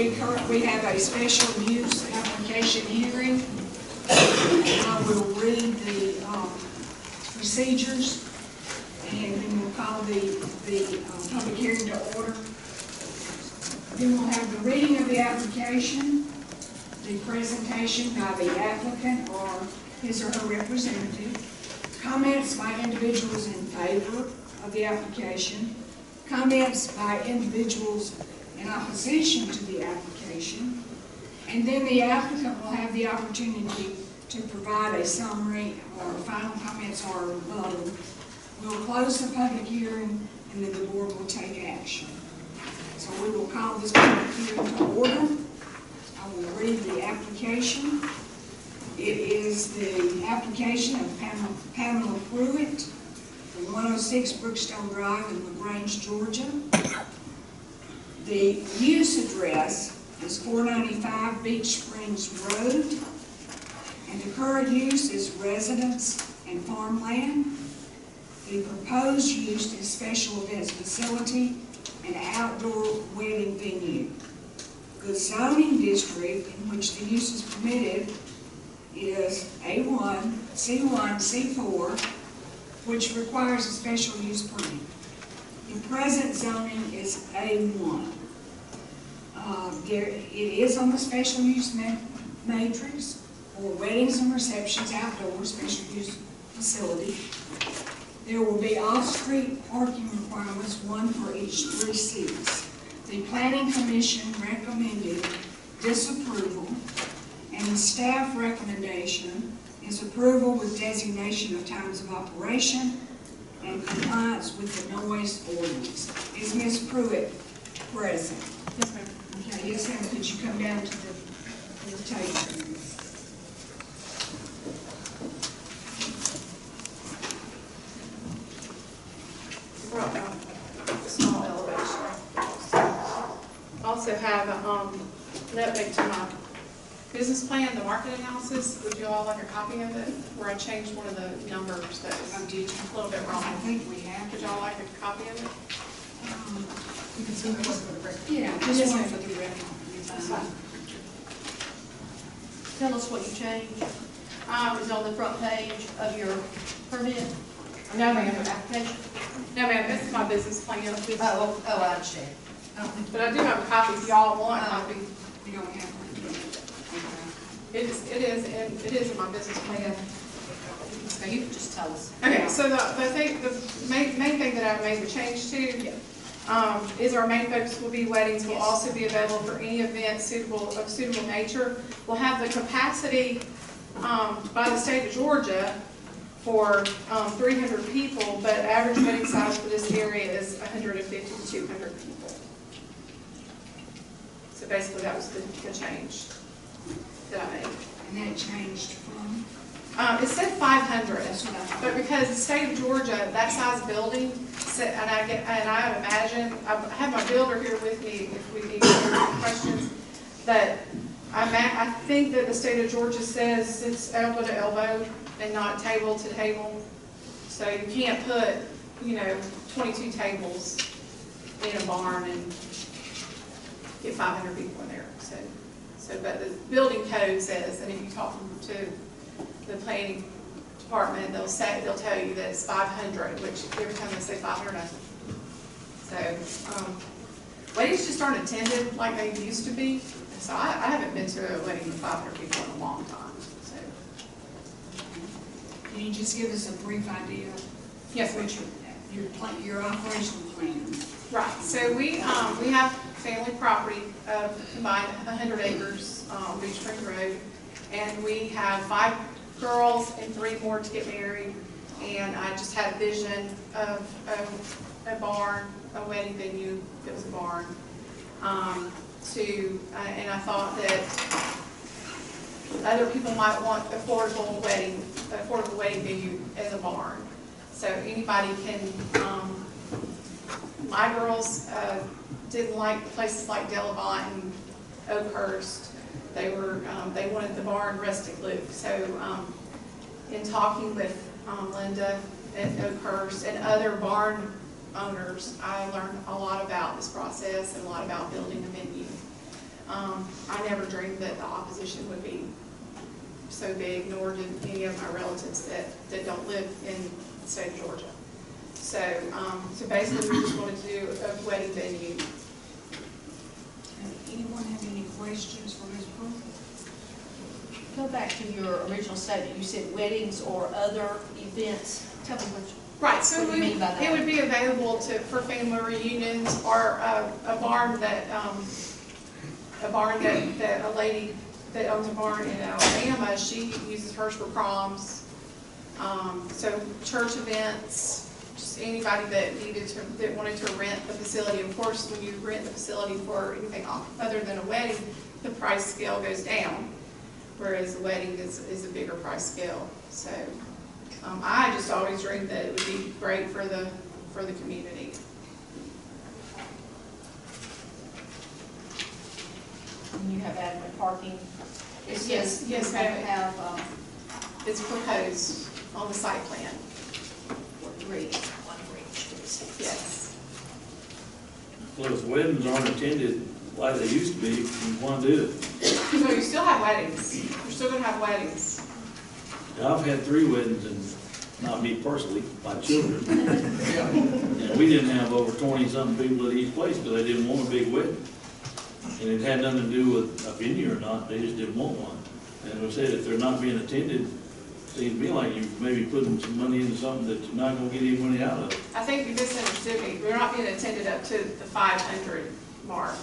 we have a special use application hearing. I will read the procedures, and then we'll call the public hearing to order. Then we'll have the reading of the application, the presentation by the applicant or his or her representative, comments by individuals in favor of the application, comments by individuals in opposition to the application, and then the applicant will have the opportunity to provide a summary or final comments or rebuttal. We'll close the public hearing, and then the board will take action. So we will call this public hearing to order. I will read the application. It is the application of Pamela Pruitt for 106 Brookstone Drive in LaGrange, Georgia. The use address is 495 Beach Springs Road, and the current use is residence and farmland. The proposed use is special events facility and outdoor wedding venue. The zoning district in which the use is permitted is A1, C1, C4, which requires a special use permit. The present zoning is A1. It is on the special use matrix for weddings and receptions, outdoor special use facility. There will be off-street parking requirements, one for each 3 seats. The Planning Commission recommended disapproval, and the staff recommendation is approval with designation of times of operation and compliance with the noise ordinance. Is Ms. Pruitt present? Yes, ma'am. Okay, yes, ma'am. Could you come down to the table? Small elevation. Also have an update to my business plan, the market analysis. Would you all like a copy of it? Where I changed one of the numbers that was a little bit wrong. I think we have. Would y'all like a copy of it? You can see it for the record. Yeah, just one for the record. Tell us what you changed. Is on the front page of your permit? No, ma'am. Application? No, ma'am. This is my business plan. Oh, I understand. But I do have a copy if y'all want a copy. We don't have one. It is in my business plan. So you can just tell us. Okay, so the main thing that I've made the change to is our main focus will be weddings. Will also be available for any event of suitable nature. We'll have the capacity by the state of Georgia for 300 people, but average wedding size for this area is 150 to 200 people. So basically that was the change that I made. And that changed from? It said 500, but because the state of Georgia, that size building, and I imagine, I have my builder here with me if we need questions, but I think that the state of Georgia says it's elbow to elbow and not table to table. So you can't put, 22 tables in a barn and get 500 people in there. But the building code says, and if you talk to the planning department, they'll tell you that it's 500, which every time they say 500, so weddings just aren't attended like they used to be. So I haven't been to a wedding with 500 people in a long time. So can you just give us a brief idea? Yes, what your operational plan? Right. So we have family property of combined 100 acres on Beach Springs Road, and we have 5 girls and 3 more to get married. And I just had a vision of a barn, a wedding venue that was a barn. And I thought that other people might want affordable wedding venue as a barn. So anybody can. My girls didn't like places like Delavant and Oakhurst. They wanted the barn rustic look. So in talking with Linda at Oakhurst and other barn owners, I learned a lot about this process and a lot about building a venue. I never dreamed that the opposition would be so big, nor did any of my relatives that don't live in the state of Georgia. So, so basically, we just wanted to do a wedding venue. Anyone have any questions for Ms. Brooke? Go back to your original statement. You said weddings or other events. Tell me which. Right, so What do you mean by that? it would be available for family reunions, or a barn that a lady that owns a barn in Alabama, she uses hers for proms. So church events, just anybody that wanted to rent the facility. Of course, when you rent the facility for anything other than a wedding, the price scale goes down, whereas the wedding is a bigger price scale. So I just always dreamed that it would be great for the community. And you have adequate parking? Yes, You ma'am. have It's proposed on the site plan. one for each. Yes. Well, if weddings aren't attended like they used to be, you want to do it. So you still have weddings. You're still gonna have weddings. Now, I've had 3 weddings, and not me personally, my children. And we didn't have over 20-something people at each place because they didn't want a big wedding. And it had nothing to do with a venue or not, they just didn't want one. And we said, if they're not being attended, it seems to me like you're maybe putting some money into something that you're not gonna get any money out of. I think you misunderstood me. We're not being attended up to the 500 mark.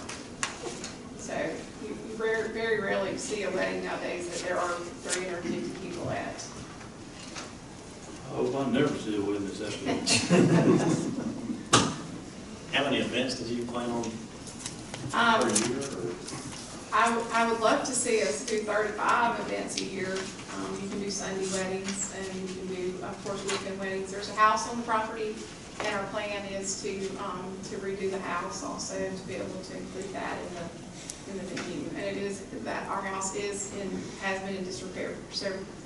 So you very rarely see a wedding nowadays that there are 350 people at. I hope I never see a wedding that's that big. How many events did you plan on per Um, year? Or? I would love to see us do 35 events a year. You can do Sunday weddings, and you can do, of course, weekend weddings. There's a house on the property, and our plan is to redo the house also, to be able to include that in the venue. And it is that our house has been in disrepair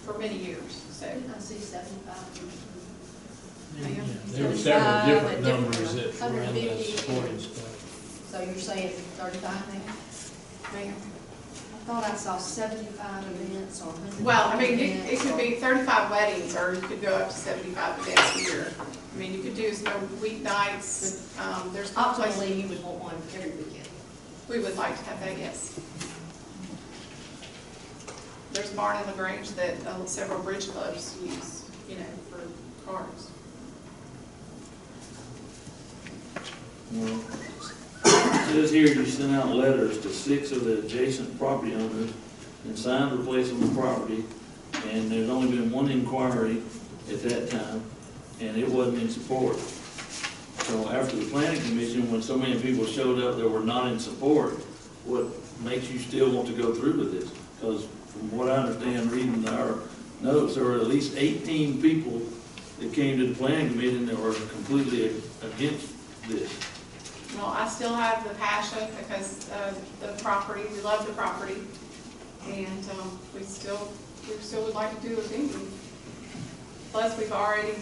for many years. So I see 75. Yeah, there were several different numbers that were in the 150. supporting stuff. So you're saying 35 now? ma'am. I thought I saw 75 events or 100. Well, I mean, it could be 35 weddings, or you could go up to 75 events a year. I mean, you could do some weeknights, there's places. Optimally, you would want one every weekend. We would like to have that, yes. There's a barn in LaGrange that several bridge clubs use, for cars. Well, it says here you sent out letters to 6 of the adjacent property owners and signed to replace on the property, and there's only been 1 inquiry at that time, and it wasn't in support. So after the planning commission, when so many people showed up that were not in support, what makes you still want to go through with this? Because from what I understand, reading our notes, there were at least 18 people that came to the planning commission that were completely against this. Well, I still have the passion because of the property, we love the property, and we still would like to do a venue. Plus, we've already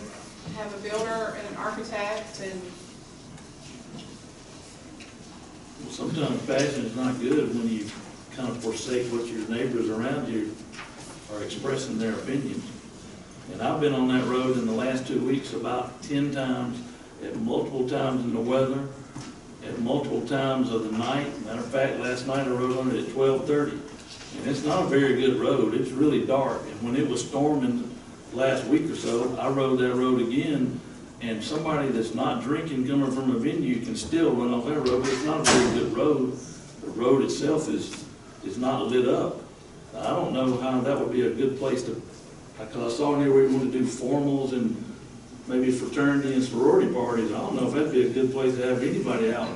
have a builder and an architect, and Well, sometimes passion is not good when you kind of forsake what your neighbors around you are expressing their opinions. And I've been on that road in the last 2 weeks about 10 times, at multiple times in the weather, at multiple times of the night. Matter of fact, last night I rode on it at 12:30. And it's not a very good road. It's really dark. And when it was storming last week or so, I rode that road again, and somebody that's not drinking coming from a venue can still run off that road, but it's not a very good road. The road itself is not lit up. I don't know how that would be a good place to, because I saw in here we want to do formals and maybe fraternity and sorority parties. I don't know if that'd be a good place to have anybody out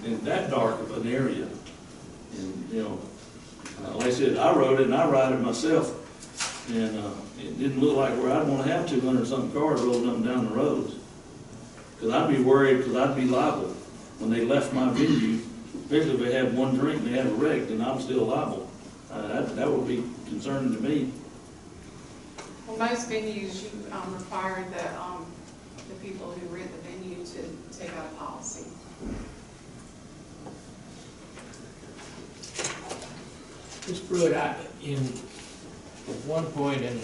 in that dark of an area. And, like I said, I rode it and I ride it myself. And it didn't look like where I'd want to have 200-something cars rolling up and down the roads. Because I'd be worried, because I'd be liable when they left my venue, especially if they had 1 drink and they had a wreck, then I'm still liable. That would be concerning to me. well, most venues, you require the people who rent the venue to take out a policy. Ms. Pruitt, in one point in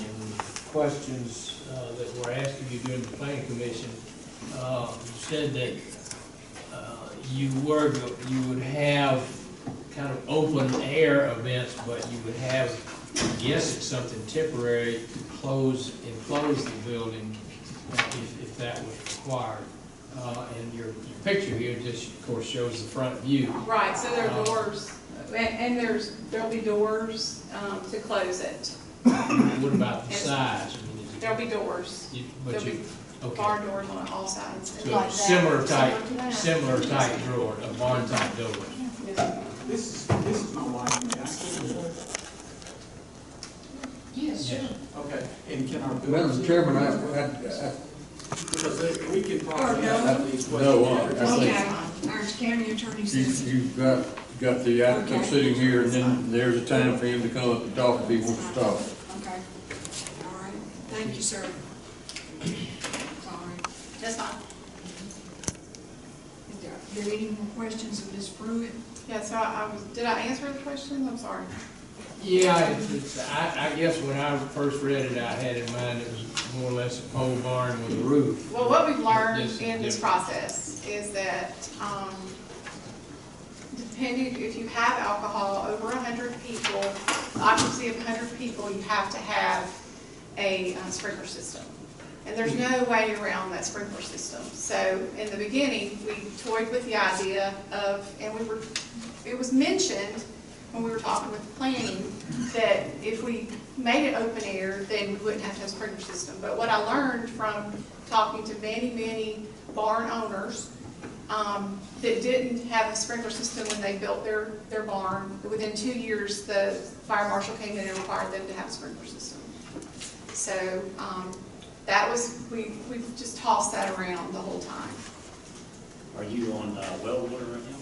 questions that were asked of you during the planning commission, you said that you would have kind of open air events, but you would have, I guess it's something temporary to enclose the building if that was required. And your picture here just, of course, shows the front view. Right, so there are doors, and there'll be doors to close it. What about the size? I mean, is it- There'll be doors. But There'll you, be okay. barn doors on all sides. So Like that. similar type Similar to that. door, a barn type door. Yes. This is my wife, may I speak to her? Yes, sure. Okay, and can our Madam builders? Chairman, Because we can probably Or no. ask these No, questions. I think- Okay, our county attorney says. you've got the applicant Okay. sitting here, and then there's a time for him to come up and talk if he wants to talk. Okay, all right, thank you, sir. Sorry. That's fine. Are there any more questions of Ms. Pruitt? Yeah, so did I answer the questions? I'm sorry. Yeah, I guess when I first read it, I had in mind it was more or less a pole barn with a roof. Well, what we've learned Yes, in this yes. process is that, depending, if you have alcohol over 100 people, occupancy of 100 people, you have to have a sprinkler system. And there's no way around that sprinkler system. So in the beginning, we toyed with the idea of, and it was mentioned when we were talking with planning, that if we made it open air, then we wouldn't have to have a sprinkler system. But what I learned from talking to many, many barn owners that didn't have a sprinkler system when they built their barn, within 2 years, the fire marshal came in and required them to have a sprinkler system. So that was, we just tossed that around the whole time. Are you on well water right now?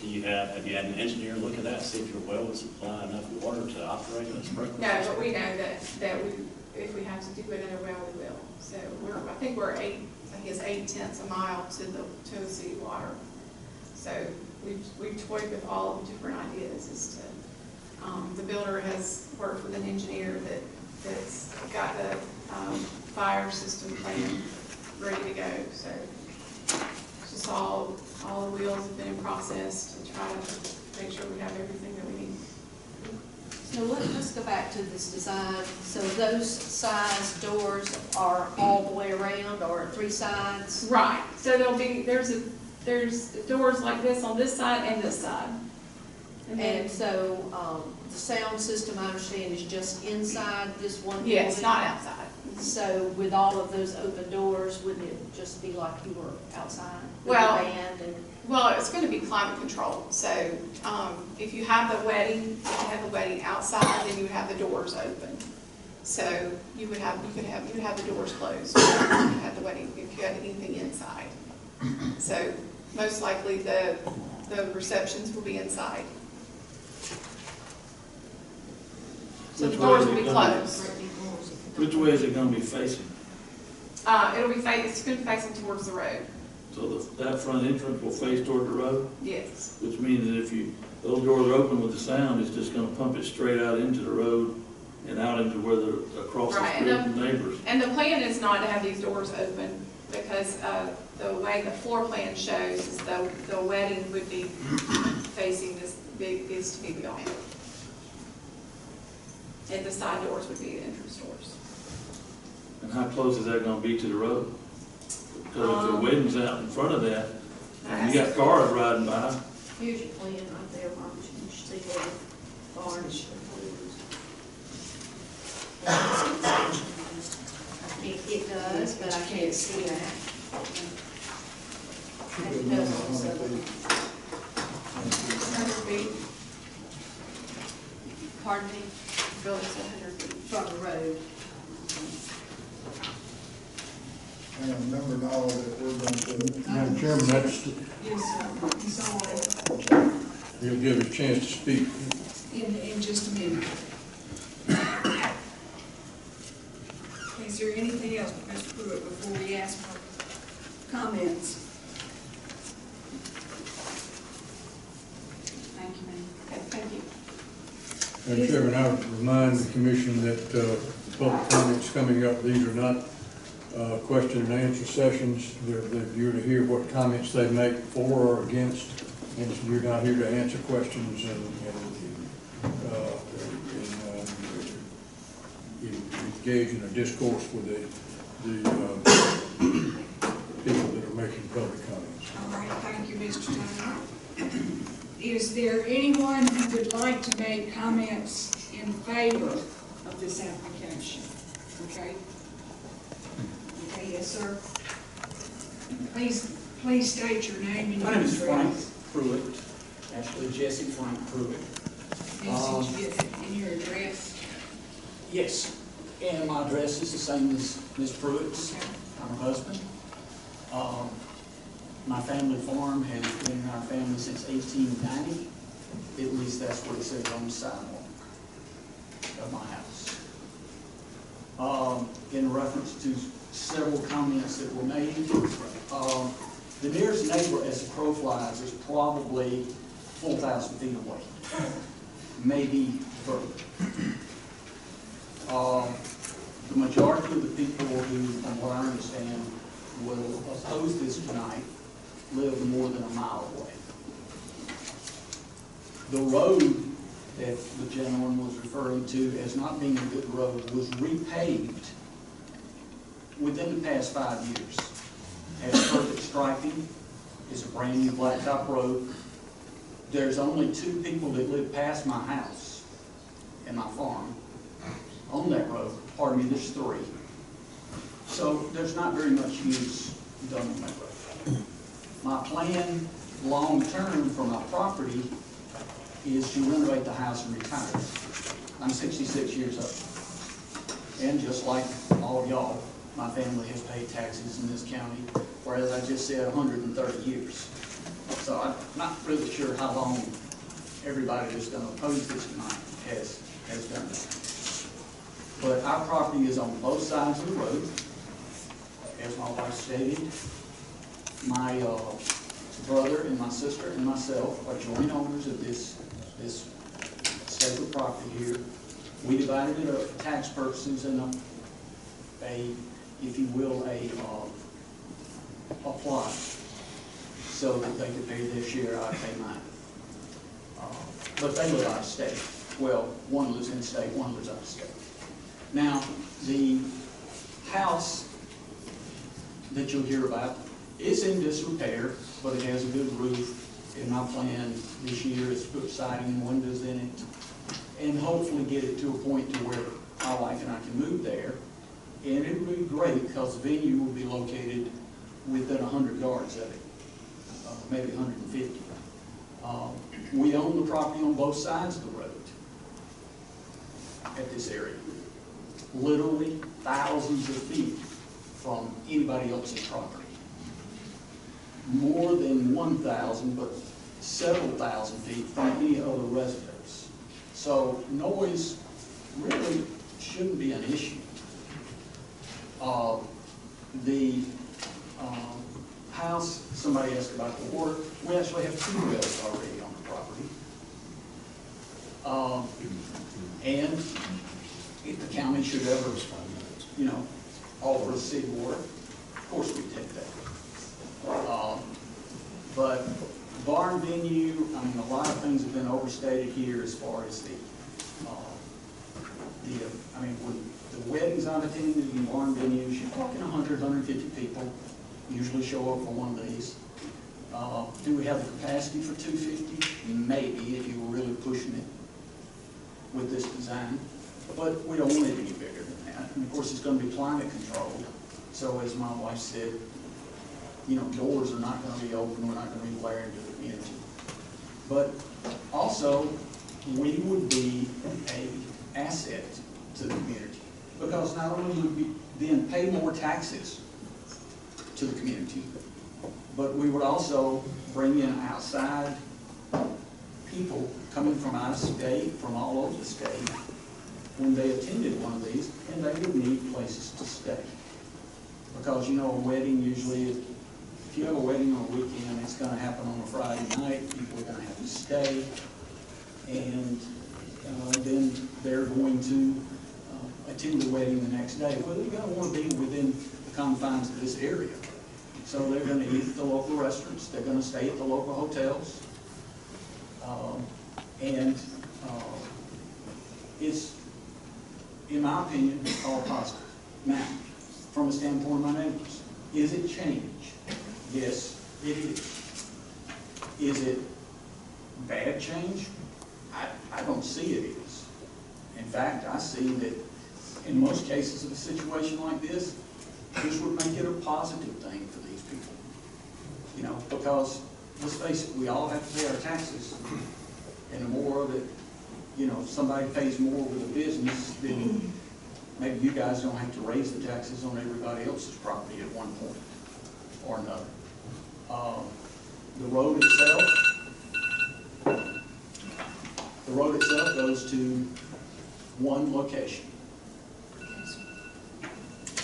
Have you had an engineer look at that, see if your well would supply enough water to operate a sprinkler? No, but we know that if we have to do it in a well, we will. So I think we're 8/10 a mile to the city water. So we've toyed with all the different ideas as to, the builder has worked with an engineer that's got the fire system plan ready to go. So it's just all the wheels have been in process to try to make sure we have everything that we need. So let's go back to this design. So those size doors are all the way around, or 3 sides? Right, so there's doors like this on this side and this side. And then, And so, the sound system, I understand, is just inside this one building? yes, not outside. So with all of those open doors, wouldn't it just be like you were outside with Well- the band and? Well, it's gonna be climate controlled, so, if you have the wedding outside, then you would have the doors open. So you would have the doors closed if you had the wedding, if you had anything inside. So most likely the receptions will be inside. So the Which doors way will is be it gonna be? closed. Which way is it gonna be facing? It's gonna be facing towards the road, So that front entrance will face toward the road, yes. which means that if those doors are open with the sound, it's just gonna pump it straight out into the road and out into where across the Right, street from neighbors. And the plan is not to have these doors open, because the way the floor plan shows is the wedding would be facing this big, is to be behind. And the side doors would be the entrance doors. And how close is that gonna be to the road? Because if the wedding's out in front of that, and you got cars riding by, Here's your plan right there, Mark, you should see where the barn is. I think it does, but I can't see that. It does on this other one. 100 feet, Pardon me, building's 100 feet. from the road. And remember now that we're going to, Madam Chairman, Yes, sir. He's on he'll give us a chance to speak. in just a minute. Is there anything else, Mr. Pruitt, before we ask for comments? Thank you, ma'am. Okay, thank you. And Chairman, I would remind the commission that public comments coming up, these are not question and answer sessions. You're to hear what comments they make for or against, and you're not here to answer questions and engage in a discourse with the people that are making public comments. All right, thank you, Mr. Turner. Is there anyone who would like to make comments in favor of this application? Okay. Okay, yes, sir. Please state your name and My name is Frank address. Pruitt, actually Jesse Frank Pruitt. Message and your address. Yes, and my address is the same as Ms. Pruitt's. Okay. I'm her husband. My family farm has been in our family since 1890. At least that's what it says on the sidewalk of my house. In reference to several comments that were made, the nearest neighbor, as the crow flies, is probably 4,000 feet away, maybe further. The majority of the people who, from what I understand, will oppose this tonight live more than a mile away. The road that the gentleman was referring to as not being a good road was repaved within the past 5 years. Has perfect striping, it's a brand new blacktop road. There's only 2 people that live past my house and my farm on that road. Pardon me, there's 3. So there's not very much use done on that road. My plan, long-term, for my property is to renovate the house and retire. I'm 66 years old. And just like all of y'all, my family has paid taxes in this county, whereas I just said 130 years. So I'm not really sure how long everybody that's going to oppose this tonight has done that. But our property is on both sides of the road. As my wife stated, my brother and my sister and myself are joint owners of this sacred property here. We divided it up for tax purposes and if you will, a plot, so that they could pay their share, I pay mine. But they live out of state. Well, one lives in state, one lives out of state. Now, the house that you'll hear about is in disrepair, but it has a good roof. And my plan this year is to put siding and windows in it, and hopefully get it to a point to where my wife and I can move there. And it would be great because the venue will be located within 100 yards of it, maybe 150. We own the property on both sides of the road at this area. Literally thousands of feet from anybody else's property. More than 1,000, but several thousand feet from any other residents. So noise really shouldn't be an issue. The house, somebody asked about the water. We actually have 2 wells already on the property. And if the county should ever, offer us city water, of course we'd take that. But barn venue, a lot of things have been overstated here as far as when the weddings I've attended in barn venues, you're talking 100, 150 people usually show up for one of these. Do we have the capacity for 250? Maybe, if you were really pushing it with this design. But we don't want it any bigger than that. And of course, it's going to be climate controlled. So as my wife said, doors are not going to be open. We're not going to be blaring to the community. But also, we would be an asset to the community, because not only would we then pay more taxes to the community, but we would also bring in outside people coming from out of state, from all over the state, when they attended one of these, and they would need places to stay. Because, a wedding usually, if you have a wedding on a weekend, it's going to happen on a Friday night. People are going to have to stay. And then they're going to attend the wedding the next day. Well, they're going to want to be within the confines of this area. So they're going to eat at the local restaurants, they're going to stay at the local hotels. It's, in my opinion, all positive. Now, from a standpoint of my neighbors, is it change? Yes, it is. Is it bad change? I don't see it is. In fact, I see that in most cases of a situation like this would make it a positive thing for these people. You know, because let's face it, we all have to pay our taxes. And the more that, you know, somebody pays more with a business, then maybe you guys don't have to raise the taxes on everybody else's property at one point or another. The road itself goes to one location.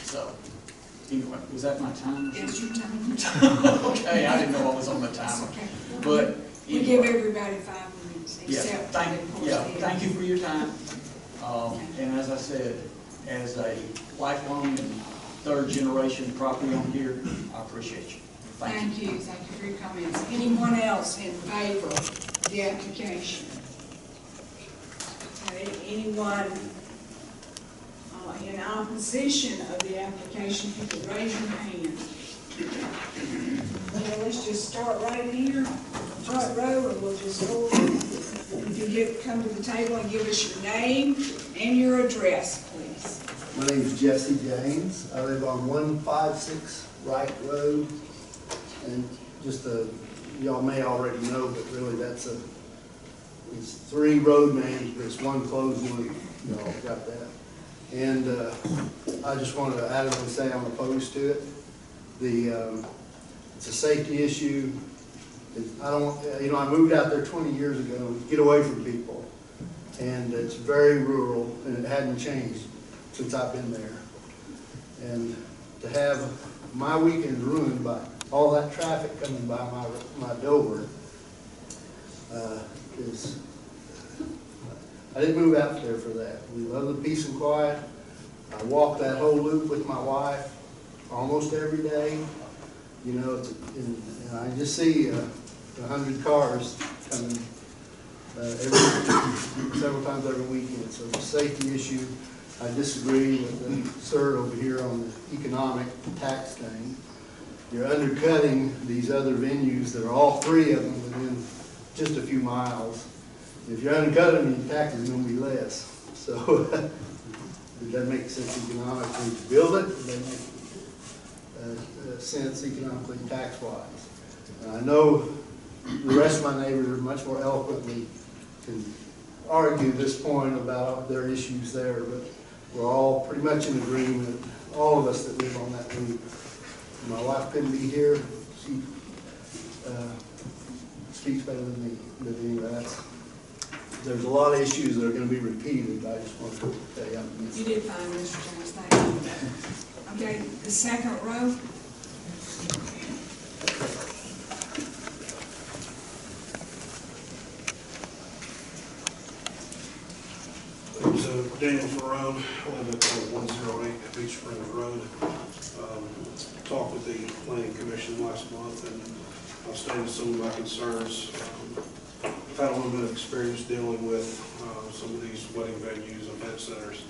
So, anyway, was that my time? Yes, your time. Okay, I didn't know I was on the timer. Okay. But We anyway. give everybody 5 minutes, Yeah, except. thank you for your time. And as I said, as a lifelong and third generation property owner here, I appreciate you. Thank you. Thank you for your comments. Anyone else in favor of the application? Okay, anyone in opposition of the application, you could raise your hand. Well, let's just start right here, front row, and we'll just go. If you come to the table and give us your name and your address, please. My name is Jesse James. I live on 156 Wright Road. And just y'all may already know, but really it's 3 road names, but it's one closed loop. Y'all got that. And I just wanted to adamantly say I'm opposed to it. It's a safety issue. I moved out there 20 years ago to get away from people. And it's very rural, and it hadn't changed since I've been there. And to have my weekend ruined by all that traffic coming by my door is, I didn't move out there for that. We love the peace and quiet. I walk that whole loop with my wife almost every day. You know, and I just see 100 cars coming several times every weekend. So it's a safety issue. I disagree with the sir over here on the economic tax thing. You're undercutting these other venues that are all 3 of them within just a few miles. If you're undercutting them, your taxes are going to be less. So does that make sense economically to build it? Does that make sense economically tax-wise? I know the rest of my neighbors are much more eloquently can argue this point about their issues there, but we're all pretty much in agreement, all of us that live on that route. My wife couldn't be here. She speaks better than me. But anyway, there's a lot of issues that are going to be repeated. I just wanted to tell you. You did fine, Mr. Jones, thank you. Okay, the second row. Daniel Ferrone, I live at 108 Beach Springs Road. Talked with the Planning Commission last month, and I stated some of my concerns. I've had a little bit of experience dealing with some of these wedding venues, event centers.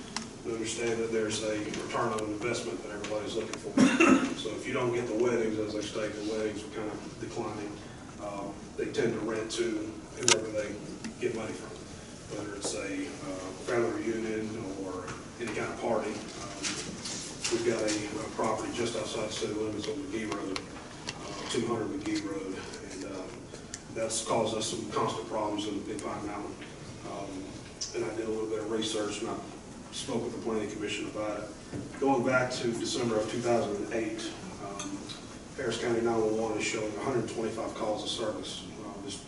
I understand that there's a return on investment that everybody's looking for. So if you don't get the weddings, as they state, the weddings are kind of declining. They tend to rent to whoever they get money from, whether it's a family reunion or any kind of party. We've got a property just outside the city limits on McGee Road, 200 McGee Road, and that's caused us some constant problems in Pine Mountain. And I did a little bit of research, and I spoke with the Planning Commission about it. Going back to December of 2008, Harris County 911 is showing 125 calls of service, just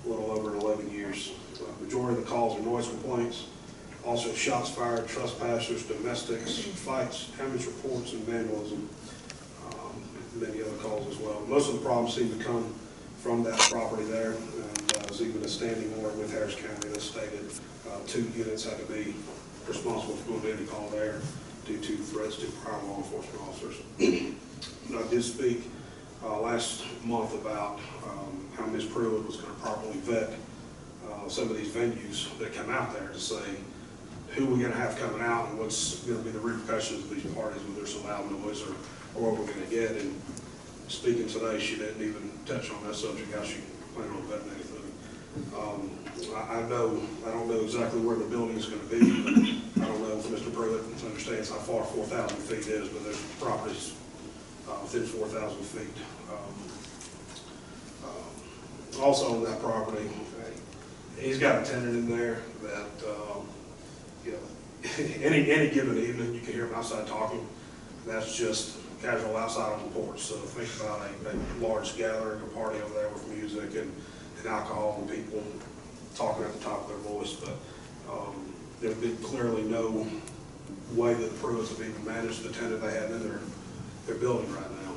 a little over 11 years. Majority of the calls are noise complaints, also shots fired, trespassers, domestics, fights, damage reports, and vandalism, many other calls as well. Most of the problems seem to come from that property there, and there's even a standing order with Harris County that stated 2 units had to be responsible for going to any call there due to threats to prior law enforcement officers. I did speak last month about how Ms. Pruitt was going to properly vet some of these venues that come out there to say who we're going to have coming out and what's going to be the repercussions of these parties, whether there's some loud noise or what we're going to get. And speaking today, she didn't even touch on that subject, how she planned on vetting anything. I don't know exactly where the building is going to be. I don't know if Mr. Pruitt understands how far 4,000 feet is, but there's properties within 4,000 feet. Also on that property, he's got a tenant in there that, you know, any given evening, you can hear him outside talking. That's just casual outside on the porch. So think about a large gathering, a party over there with music and alcohol and people talking at the top of their voice. But there's been clearly no way that the Pruitts have even managed the tenant they had in their building right now.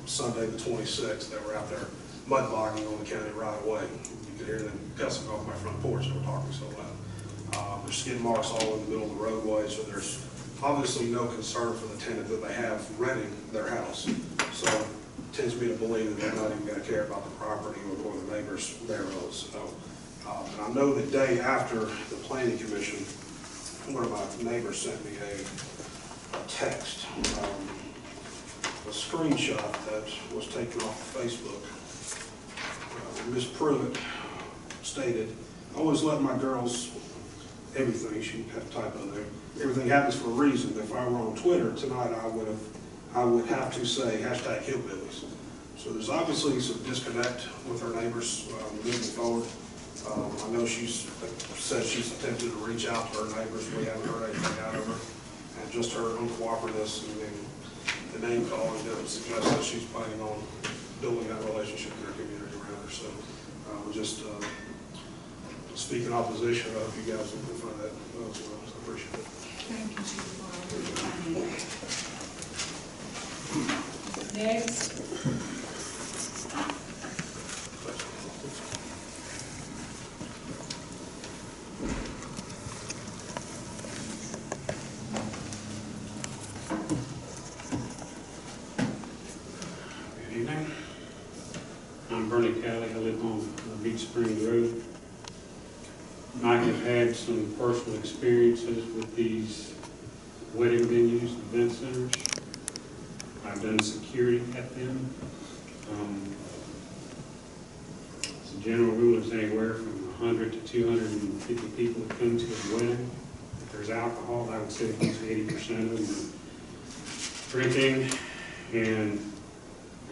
Sunday the 26th, they were out there mud bogging on the county right away. You could hear them cussing off my front porch. They were talking so loud. There's skid marks all in the middle of the roadway, so there's obviously no concern for the tenant that they have renting their house. So it tends me to believe that they're not even going to care about the property or the neighbors thereof. So, and I know the day after the planning commission, one of my neighbors sent me a text, a screenshot that was taken off of Facebook. Ms. Pruitt stated, "I always let my girls, everything," she had a typo there, "everything happens for a reason. If I were on Twitter tonight, I would have to say hashtag hillbillies." So there's obviously some disconnect with her neighbors moving forward. I know she's said she's attempted to reach out to her neighbors. We haven't heard anything out of her. And just her uncooperateness and the name calling that would suggest that she's planning on building that relationship in her community around her. So we're just speaking opposition. I hope you guys will find that as well. I appreciate it. Thank you, Supervisor. Next. Good evening. I'm Bernie Kelly. I live on Beach Spring Road. I have had some personal experiences with these wedding venues, event centers. I've done security at them. As a general rule, it's anywhere from 100 to 250 people that come to a wedding. If there's alcohol, I would say close to 80% of them are drinking, and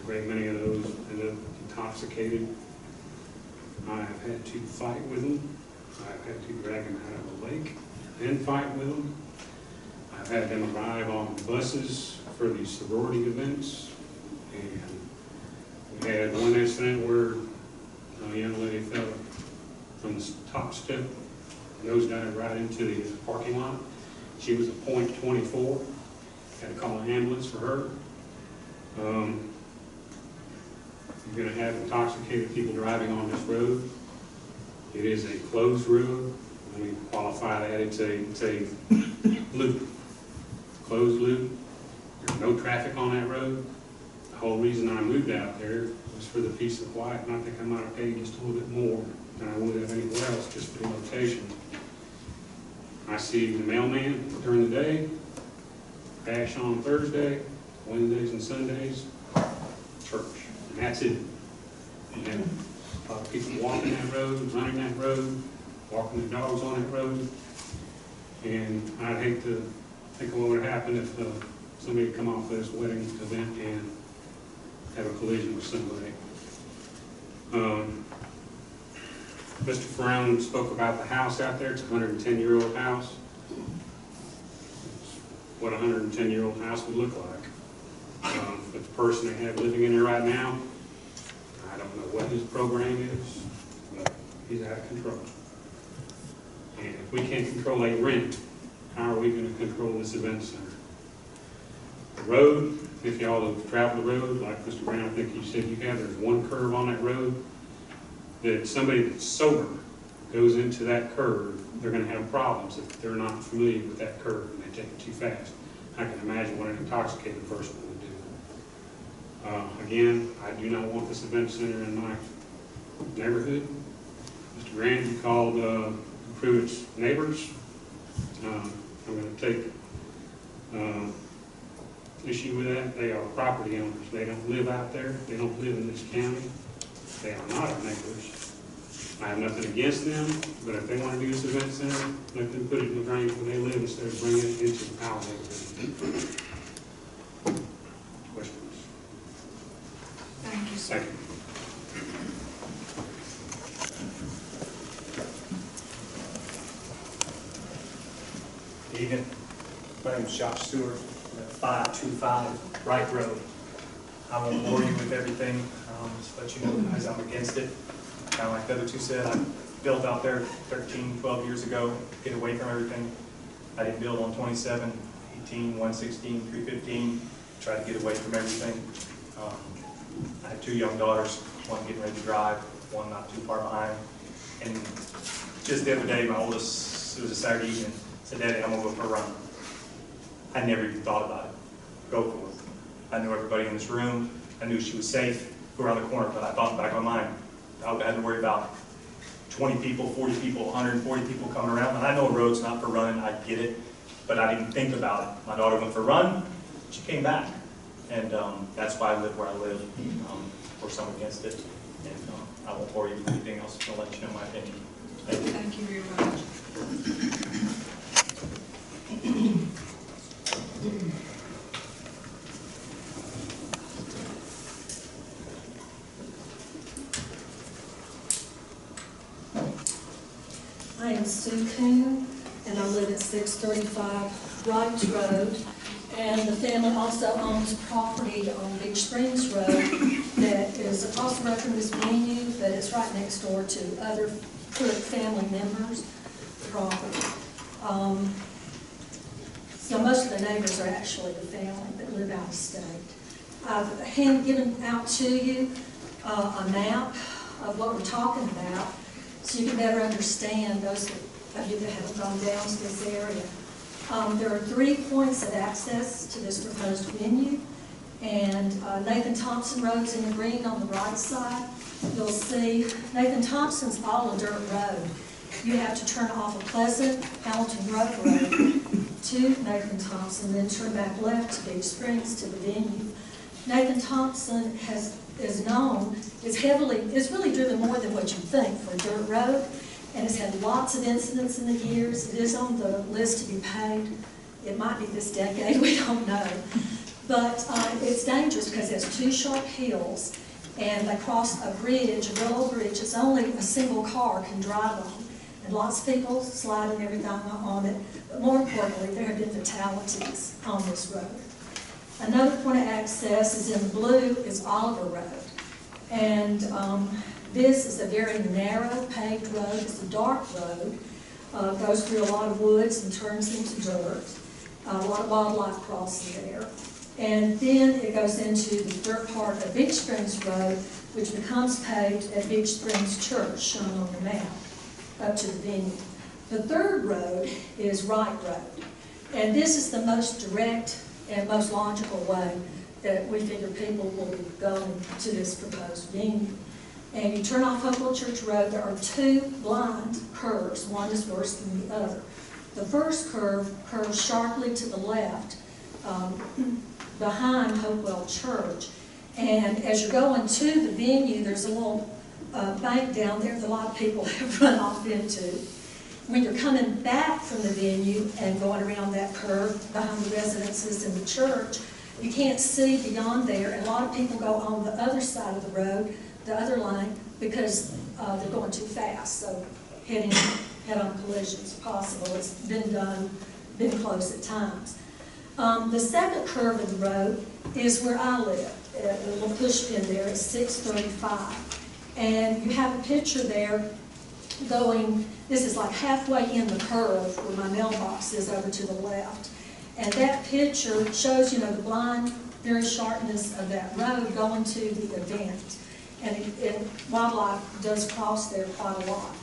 a great many of those end up intoxicated. I have had to fight with them. I've had to drag them out of the lake and fight with them. I've had them arrive on buses for these sorority events. And we had one incident where a young lady fell from the top step, nose dived right into the parking lot. She was a .24. Had to call an ambulance for her. You're going to have intoxicated people driving on this road. It is a closed road. Let me qualify that. It's a loop, closed loop. There's no traffic on that road. The whole reason I moved out there was for the peace and quiet, and I think I might have paid just a little bit more than I would have anywhere else just for the location. I see the mailman during the day, cash on Thursday, Wednesdays and Sundays, church, and that's it. And then a lot of people walking that road, running that road, walking their dogs on that road. And I'd hate to think of what would happen if somebody would come off this wedding event and have a collision with somebody. Mr. Ferrone spoke about the house out there. It's a 110-year-old house. It's what a 110-year-old house would look like. But the person they have living in there right now, I don't know what his program is, but he's out of control. And if we can't control a rent, how are we going to control this event center? The road, if y'all have traveled the road, like Mr. Brown, I think you said you have, there's one curve on that road that somebody that's sober goes into that curve, they're gonna have problems if they're not familiar with that curve and they take it too fast. I can imagine what an intoxicated person would do. Again, I do not want this event center in my neighborhood. Mr. Grant, you called Pruitt's neighbors. I'm going to take issue with that. They are property owners. They don't live out there. They don't live in this county. They are not our neighbors. I have nothing against them, but if they want to do this event center, let them put it in the drain where they live instead of bringing it into our neighborhood. Questions? Thank you, sir. Thank you. Evening. My name is Josh Stewart. I'm at 525 Wright Road. I won't bore you with everything. Just let you know, guys, I'm against it. Kind of like the other two said, I built out there 13, 12 years ago, get away from everything. I didn't build on 27, 18, 116, 315. Tried to get away from everything. I had 2 young daughters, one getting ready to drive, one not too far behind. And just the other day, my oldest, it was a Saturday evening, said, "Daddy, I'm gonna go for a run." I never even thought about it. Go for it. I knew everybody in this room. I knew she was safe. Go around the corner, but I thought in the back of my mind, I had to worry about 20 people, 40 people, 140 people coming around. And I know a road's not for running, I get it, but I didn't think about it. My daughter went for a run, she came back. And that's why I live where I live. Of course, I'm against it. And I won't bore you with anything else. I'll let you know my opinion. Thank you. Thank you very much. I am Sue Coon, and I live at 635 Wright Road. And the family also owns property on Big Springs Road that is across the road from this venue, but it's right next door to other Pruitt family members' property. So most of the neighbors are actually the family that live out of state. I've given out to you a map of what we're talking about, so you can better understand, those of you that haven't gone down to this area. There are 3 points of access to this proposed venue, and Nathan Thompson Road's in the green on the right side. You'll see Nathan Thompson's all a dirt road. You have to turn off a Pleasant Hamilton Road to Nathan Thompson, then turn back left to Big Springs to the venue. Nathan Thompson is really driven more than what you think for a dirt road, and it's had lots of incidents in the years. It is on the list to be paid. It might be this decade, we don't know. But it's dangerous because it has 2 sharp hills, and they cross a bridge, a real old bridge. It's only a single car can drive on. And lots of people slide and everything on it. But more importantly, there have been fatalities on this road. Another point of access is in blue is Oliver Road. And this is a very narrow paved road. It's a dark road. Goes through a lot of woods and turns into dirt. A lot of wildlife crossing there. And then it goes into the dirt part of Big Springs Road, which becomes paved at Big Springs Church, shown on the map, up to the venue. The third road is Wright Road. And this is the most direct and most logical way that we figure people will be going to this proposed venue. And you turn off Hopewell Church Road, there are 2 blind curves. One is worse than the other. The first curve curves sharply to the left behind Hopewell Church. And as you're going to the venue, there's a little bank down there that a lot of people have run off into. When you're coming back from the venue and going around that curve behind the residences and the church, you can't see beyond there, and a lot of people go on the other side of the road, the other lane, because they're going too fast. So head-on collisions possible. It's been close at times. The second curve of the road is where I live. A little push pin there is 635. And you have a picture there going, this is like halfway in the curve where my mailbox is over to the left. And that picture shows, the blind, very sharpness of that road going to the event. And wildlife does cross there quite a lot.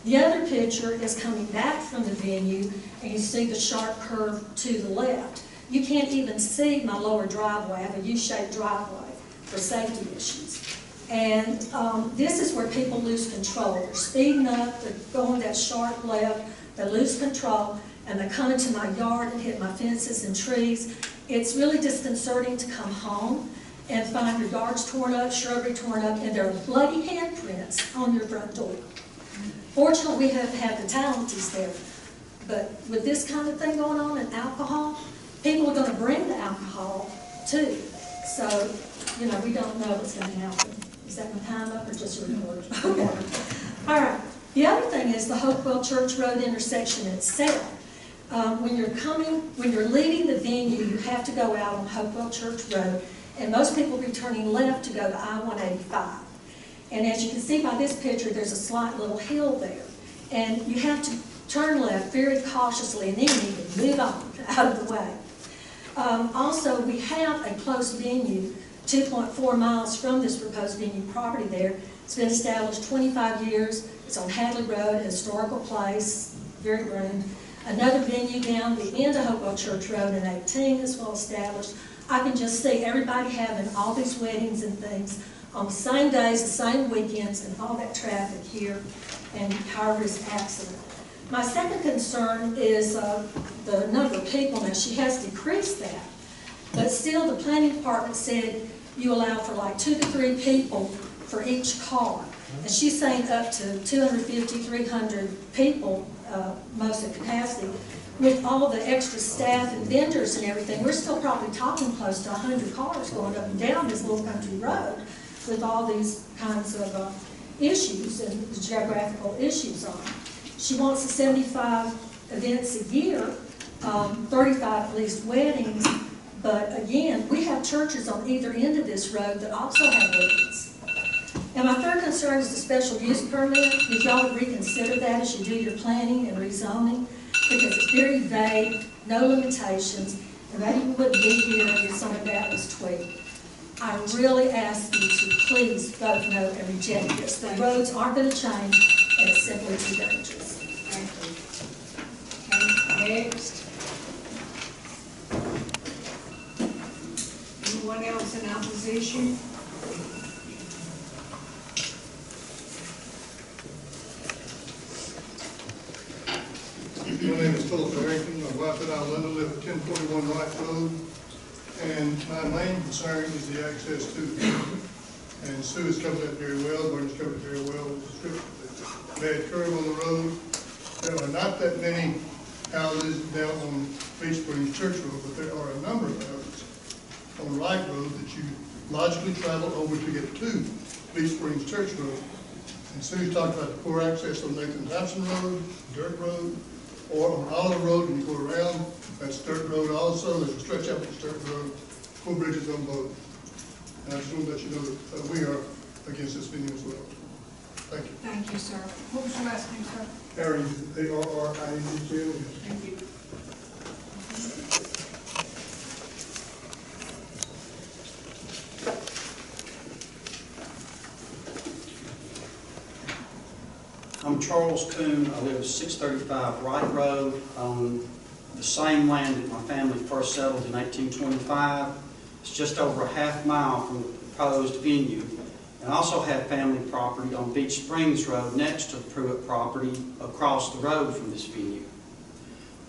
The other picture is coming back from the venue, and you see the sharp curve to the left. You can't even see my lower driveway. I have a U-shaped driveway for safety issues. And this is where people lose control. They're speeding up, they're going that sharp left, they lose control, and they come into my yard and hit my fences and trees. It's really disconcerting to come home and find your yard's torn up, shrubbery torn up, and there are bloody handprints on your front door. Fortunately, we have had fatalities there. But with this kind of thing going on and alcohol, people are going to bring the alcohol too. So, you know, we don't know what's going to happen. Is that my time up or just a report? Okay. All right. The other thing is the Hopewell Church Road intersection itself. When you're leaving the venue, you have to go out on Hopewell Church Road, and most people will be turning left to go to I-185. And as you can see by this picture, there's a slight little hill there. And you have to turn left very cautiously, and then you need to move on out of the way. Also, we have a close venue 2.4 miles from this proposed venue property there. It's been established 25 years. It's on Hadley Road, a historical place, very groomed. Another venue down the end of Hopewell Church Road in 18 is well established. I can just see everybody having all these weddings and things on the same days, the same weekends, and all that traffic here, and high-risk accident. My second concern is the number of people. Now, she has decreased that, but still the planning department said you allow for like 2 to 3 people for each car. And she's saying up to 250, 300 people, most of capacity. With all the extra staff and vendors and everything, we're still probably talking close to 100 cars going up and down this little country road with all these kinds of issues and geographical issues on it. She wants 75 events a year, 35 at least weddings, but again, we have churches on either end of this road that also have weddings. And my third concern is the special use permit. If y'all would reconsider that as you do your planning and rezoning, because it's very vague, no limitations, and maybe we wouldn't be here if some of that was tweaked. I really ask you to please vote no and reject this. The roads aren't going to change, and it's simply too dangerous. Thank you. Okay, next. Anyone else in opposition? My name is Philip Harrington. My wife and I, Linda, live at 1041 Wright Road. And my main concern is the access to the venue. And Sue has covered that very well. Bernie's covered it very well with the bad curve on the road. There are not that many houses down on Beach Springs Church Road, but there are a number of houses on Wright Road that you logically travel over to get to Beach Springs Church Road. And Sue's talked about the poor access on Nathan Thompson Road, Dirt Road, or on Oliver Road, when you go around, that's Dirt Road also. There's a stretch out to Dirt Road, full bridges on both. And I just want to let you know that we are against this venue as well. Thank you. Thank you, sir. What was your last name, sir? Harrington, A-R-R-I-N-G-T-O-N. Thank you. I'm Charles Coon. I live at 635 Wright Road on the same land that my family first settled in 1825. It's just over a half mile from the proposed venue. And I also have family property on Beach Springs Road next to the Pruitt property across the road from this venue.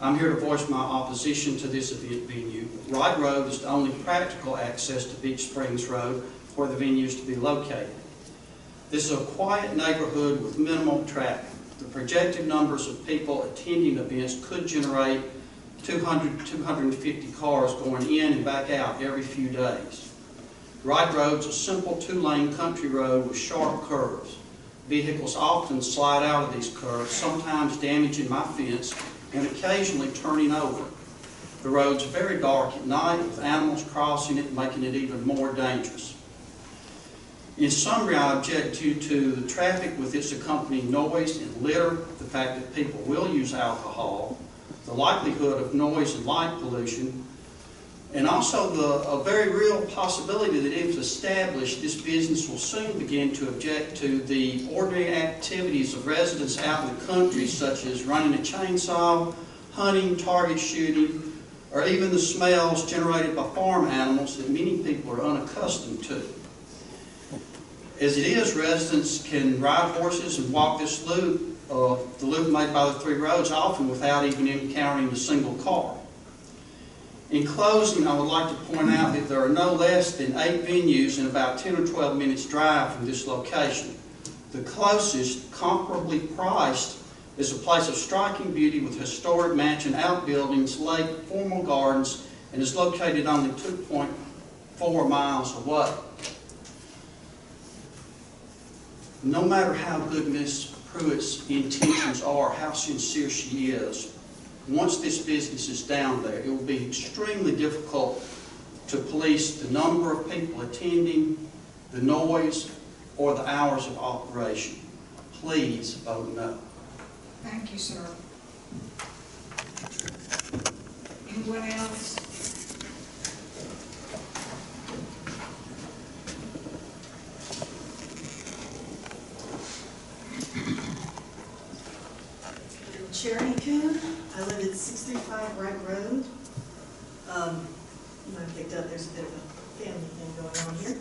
I'm here to voice my opposition to this venue. Wright Road is the only practical access to Beach Springs Road where the venue is to be located. This is a quiet neighborhood with minimal traffic. The projected numbers of people attending events could generate 200 to 250 cars going in and back out every few days. Wright Road's a simple 2-lane country road with sharp curves. Vehicles often slide out of these curves, sometimes damaging my fence and occasionally turning over. The road's very dark at night with animals crossing it, making it even more dangerous. In summary, I object to the traffic with its accompanying noise and litter, the fact that people will use alcohol, the likelihood of noise and light pollution, And also a very real possibility that if established, this business will soon begin to object to the ordinary activities of residents out in the country, such as running a chainsaw, hunting, target shooting, or even the smells generated by farm animals that many people are unaccustomed to. As it is, residents can ride horses and walk this loop, the loop made by the 3 roads, often without even encountering a single car. In closing, I would like to point out that there are no less than 8 venues in about 10 or 12 minutes drive from this location. The closest, comparably priced, is a place of striking beauty with historic mansion outbuildings, lake, formal gardens, and is located only 2.4 miles away. No matter how good Ms. Pruitt's intentions are, how sincere she is, once this business is down there, it will be extremely difficult to police the number of people attending, the noise, or the hours of operation. Please vote no. Thank you, sir. Anyone else? Charity Coon. I live at 635 Wright Road. You might have picked up there's a bit of a family thing going on here.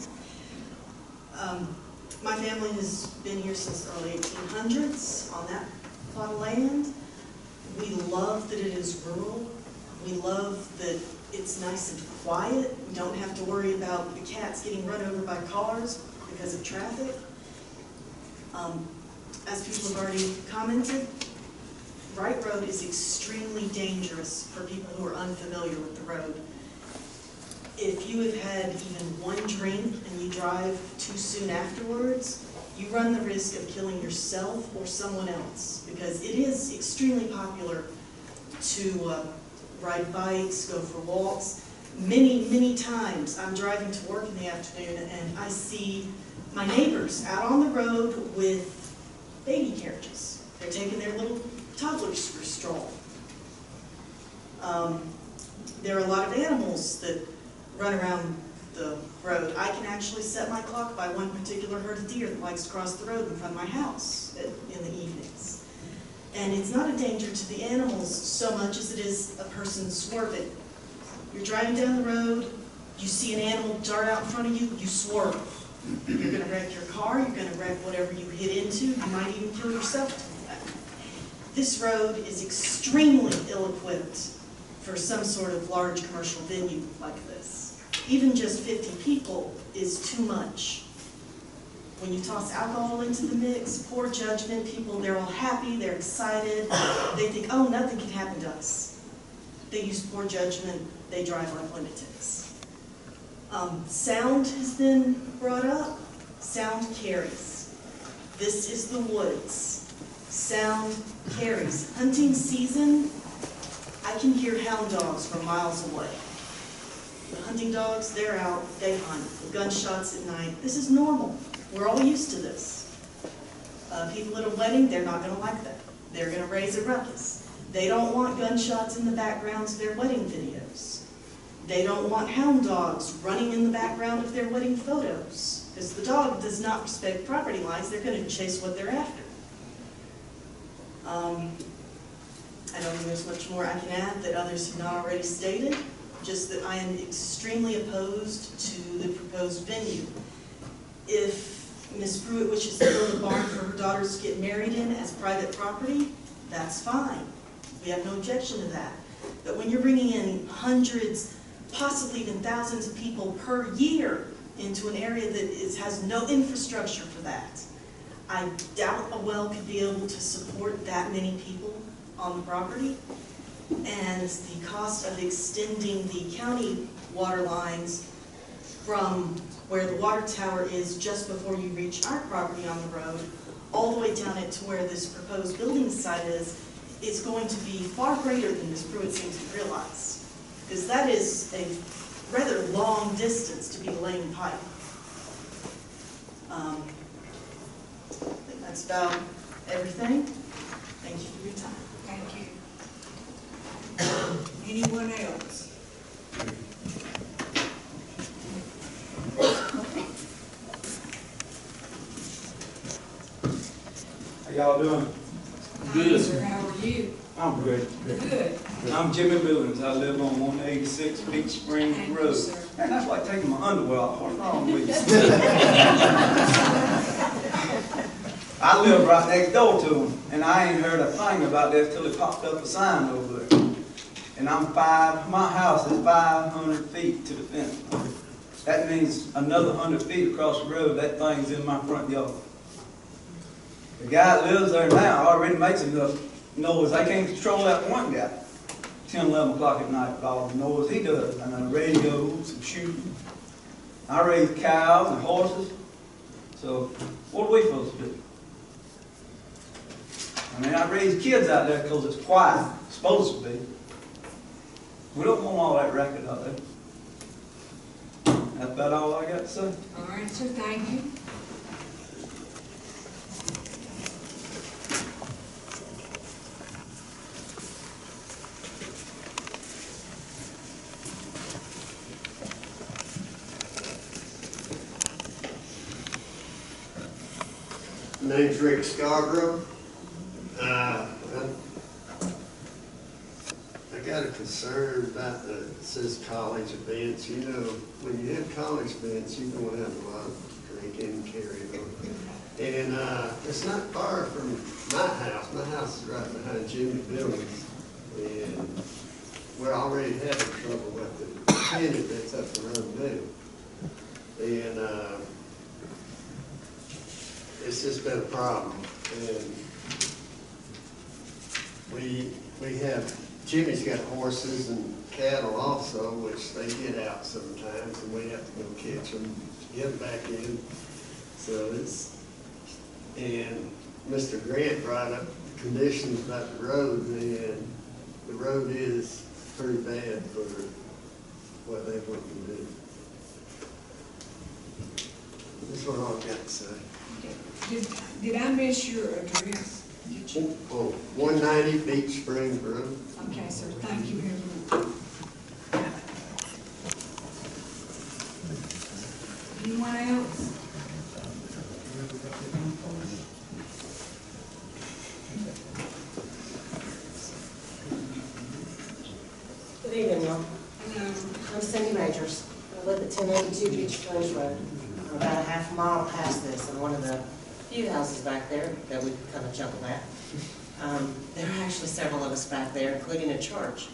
My family has been here since the early 1800s on that plot of land. We love that it is rural. We love that it's nice and quiet. We don't have to worry about the cats getting run over by cars because of traffic. As people have already commented, Wright Road is extremely dangerous for people who are unfamiliar with the road. If you have had even one drink and you drive too soon afterwards, you run the risk of killing yourself or someone else, because it is extremely popular to ride bikes, go for walks. Many, many times I'm driving to work in the afternoon and I see my neighbors out on the road with baby carriages. They're taking their little toddlers for a stroll. There are a lot of animals that run around the road. I can actually set my clock by one particular herd of deer that likes to cross the road in front of my house in the evenings. And it's not a danger to the animals so much as it is a person swerving. You're driving down the road, you see an animal dart out in front of you, you swerve. You're going to wreck your car, you're going to wreck whatever you hit into, you might even kill yourself doing that. This road is extremely ill-equipped for some sort of large commercial venue like this. Even just 50 people is too much. When you toss alcohol into the mix, poor judgment, people, they're all happy, they're excited, they think, oh, nothing can happen to us. They use poor judgment, they drive like lunatics. Sound has been brought up. Sound carries. This is the woods. Sound carries. Hunting season, I can hear hound dogs from miles away. The hunting dogs, they're out, they hunt. The gunshots at night, this is normal. We're all used to this. People at a wedding, they're not going to like that. They're going to raise a ruckus. They don't want gunshots in the backgrounds of their wedding videos. They don't want hound dogs running in the background of their wedding photos. Because the dog does not respect property lines, they're going to chase what they're after. I don't think there's much more I can add that others have not already stated, just that I am extremely opposed to the proposed venue. If Ms. Pruitt wishes to build a barn for her daughters to get married in as private property, that's fine. We have no objection to that. But when you're bringing in hundreds, possibly even thousands of people per year into an area that has no infrastructure for that, I doubt a well could be able to support that many people on the property. And the cost of extending the county water lines from where the water tower is just before you reach our property on the road, all the way down it to where this proposed building site is going to be far greater than Ms. Pruitt seems to realize. Because that is a rather long distance to be laying pipe. I think that's about everything. Thank you for your time. Thank you. Anyone else? y'all doing? Good. Sir, how are you? I'm great. Good. I'm Jimmy Billings. I live on 186 Beach Springs Thank you, Road. sir. Man, that's like taking my underwear off. What's wrong with you? I live right next door to them, and I ain't heard a thing about this till it popped up a sign over there. And my house is 500 feet to the fence. That means another 100 feet across the road, that thing's in my front yard. The guy that lives there now already makes enough noise. I can't control that one guy. 10, 11 o'clock at night with all the noise he does. And the radios and shooting. I raise cows and horses. So what are we supposed to do? I mean, I raise kids out there because it's quiet. It's supposed to be. We don't want all that racket out there. That's about all I got to say. All right, sir, thank you. My name's Rick Scarborough. I got a concern about it says college events. You know, when you have college events, you're going to have a lot of drinking and carrying on. And it's not far from my house. My house is right behind Jimmy Billings. And we're already having trouble with the tenant that's up the road now. And it's just been a problem. And we have, Jimmy's got horses and cattle also, which they get out sometimes, and we have to go catch them, get them back in. So and Mr. Grant brought up the conditions about the road, and the road is pretty bad for what they want to do. That's what I've got to say. Did I miss your address? Oh, 190 Beach Springs Road. Okay, sir, thank you very much. Anyone else? Good evening, y'all. Hello. I'm Cindy Majors. I live at 1082 Beach Springs Road. I'm about a half mile past this, and one of the few houses back there that we kind of chuckle at. There are actually several of us back there, including a church,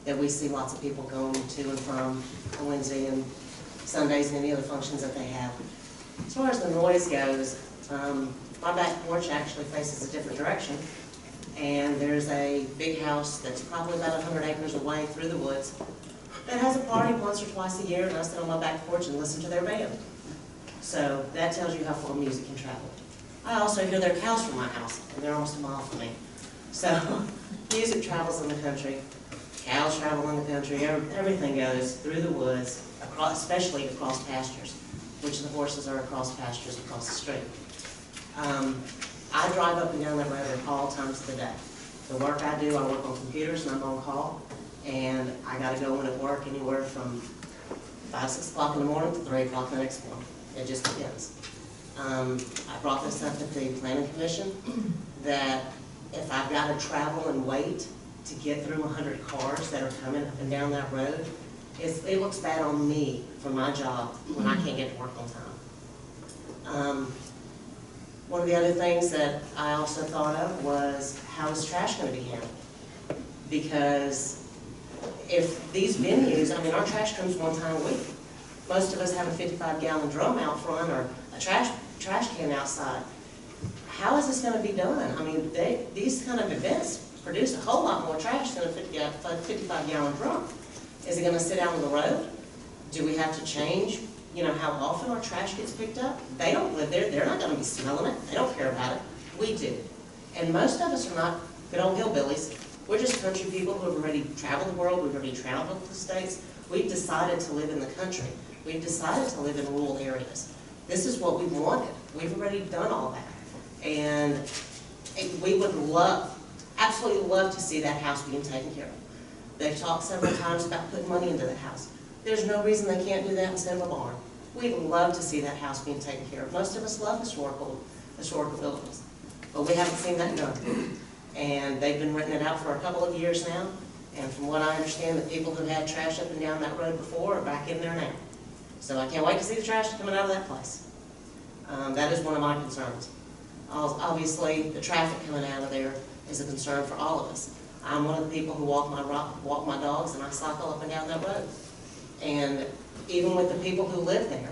that we see lots of people going to and from on Wednesday and Sundays and any other functions that they have. As far as the noise goes, my back porch actually faces a different direction, and there's a big house that's probably about 100 acres away through the woods that has a party once or twice a year, and I sit on my back porch and listen to their band. So that tells you how far music can travel. I also hear their cows from my house, and they're almost a mile from me. So music travels in the country, cows travel in the country, everything goes through the woods, especially across pastures, which the horses are across pastures across the street. I drive up and down that road all times of the day. The work I do, I work on computers and I'm on call, and I gotta go in at work anywhere from 5, 6 o'clock in the morning to 3 o'clock the next morning. It just depends. I brought this up at the Planning Commission, that if I've got to travel and wait to get through 100 cars that are coming up and down that road, it looks bad on me for my job when I can't get to work on time. One of the other things that I also thought of was, how is trash going to be handled? Because if these venues, I mean, our trash comes one time a week. Most of us have a 55-gallon drum out front or a trash can outside. How is this going to be done? I mean, these kind of events produce a whole lot more trash than a 55-gallon drum. Is it going to sit out on the road? Do we have to change, how often our trash gets picked up? They don't live there. They're not going to be smelling it. They don't care about it. We do. And most of us are not good old hillbillies. We're just country people who have already traveled the world. We've already traveled the states. We've decided to live in the country. We've decided to live in rural areas. This is what we wanted. We've already done all that. And we would absolutely love to see that house being taken care of. They've talked several times about putting money into the house. There's no reason they can't do that instead of a barn. We'd love to see that house being taken care of. Most of us love historical buildings. but we haven't seen that done. And they've been renting it out for a couple of years now, and from what I understand, the people who had trash up and down that road before are back in there now. So I can't wait to see the trash coming out of that place. That is one of my concerns. Obviously, the traffic coming out of there is a concern for all of us. I'm one of the people who walk my dogs, and I cycle up and down that road. And even with the people who live there,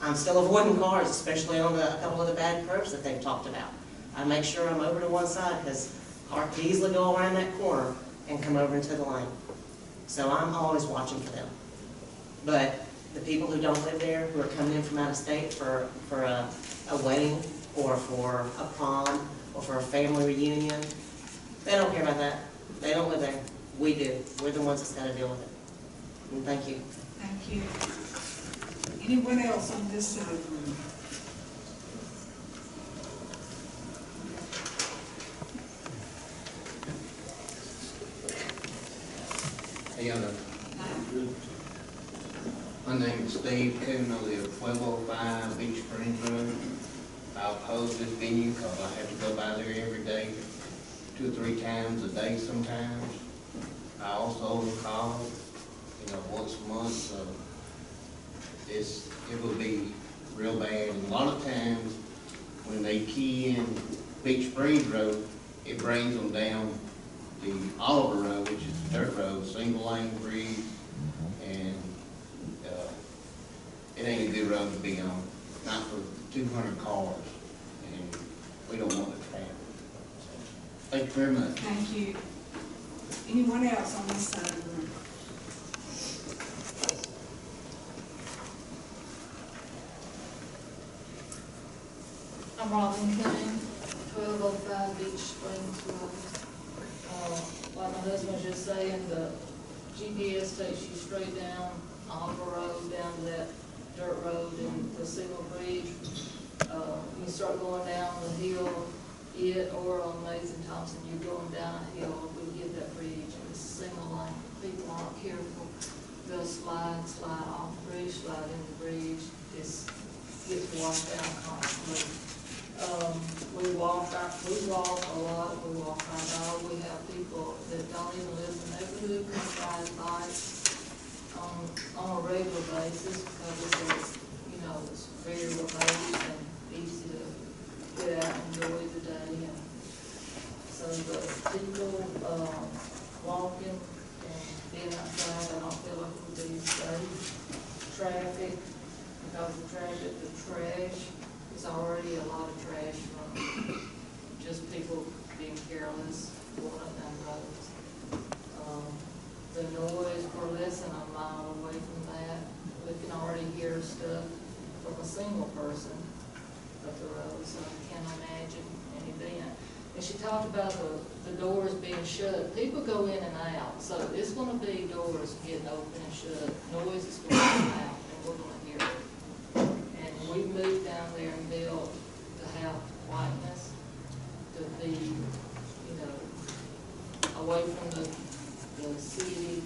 I'm still avoiding cars, especially on a couple of the bad curves that they've talked about. I make sure I'm over to one side because cars can easily go around that corner and come over into the lane. So I'm always watching for them. But the people who don't live there, who are coming in from out of state for a wedding or for a prom or for a family reunion, they don't care about that. They don't live there. We do. We're the ones that's got to deal with it. And thank you. Thank you. Anyone else on this side of the room? Hey, my name is Steve Coon. I live at 1205 Beach Springs Road. I oppose this venue because I have to go by there every day, 2 or 3 times a day sometimes. I also call, once a month, so it will be real bad. And a lot of times when they key in Beach Springs Road, it brings them down the Oliver Road, which is a dirt road, single lane bridge, and it ain't a good road to be on, not for 200 cars, and we don't want the traffic. Thank you very much. Thank you. Anyone else on this side of the room? I'm Robin King, 1205 Beach Springs Road. Like my husband was just saying, the GPS takes you straight down Oliver Road, down to that dirt road and the single bridge. You start going down the hill, or on Nathan Thompson, you're going down a hill when you hit that bridge, and it's a single lane. People aren't careful. They'll slide off the bridge, slide in the bridge. Just gets washed out constantly. We walk a lot, we walk our dog. We have people that don't even live in the neighborhood come ride bikes on a regular basis because it's very remote and easy to get out and enjoy the day. And so the people walking and being outside, I don't feel like it would be safe. Traffic, because the trash. There's already a lot of trash from just people being careless, going up down roads. The noise, we're less than a mile away from that. We can already hear stuff from a single person up the road, so I can't imagine an event. And she talked about the doors being shut. People go in and out, so it's going to be doors getting open and shut. Noise is going to come out, and we're going to hear it. We moved down there and built to have whiteness, to be, away from the city.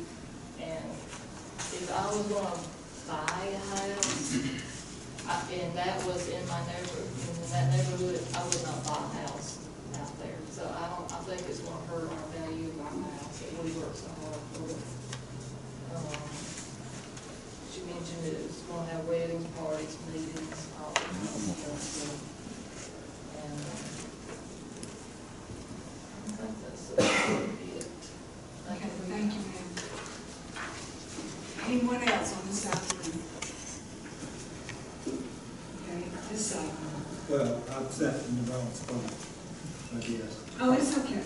And if I was going to buy a house, and that was in my neighborhood, I would not buy a house out there. So I think it's going to hurt our value of our house that we work so hard for. She mentioned that it's going to have weddings, parties, meetings, all that kind of stuff. And I think that's it. Okay, thank you, ma'am. Anyone else on this side of the room? Okay, this side. Well, I'm sat in the wrong spot, I guess. Oh, it's okay.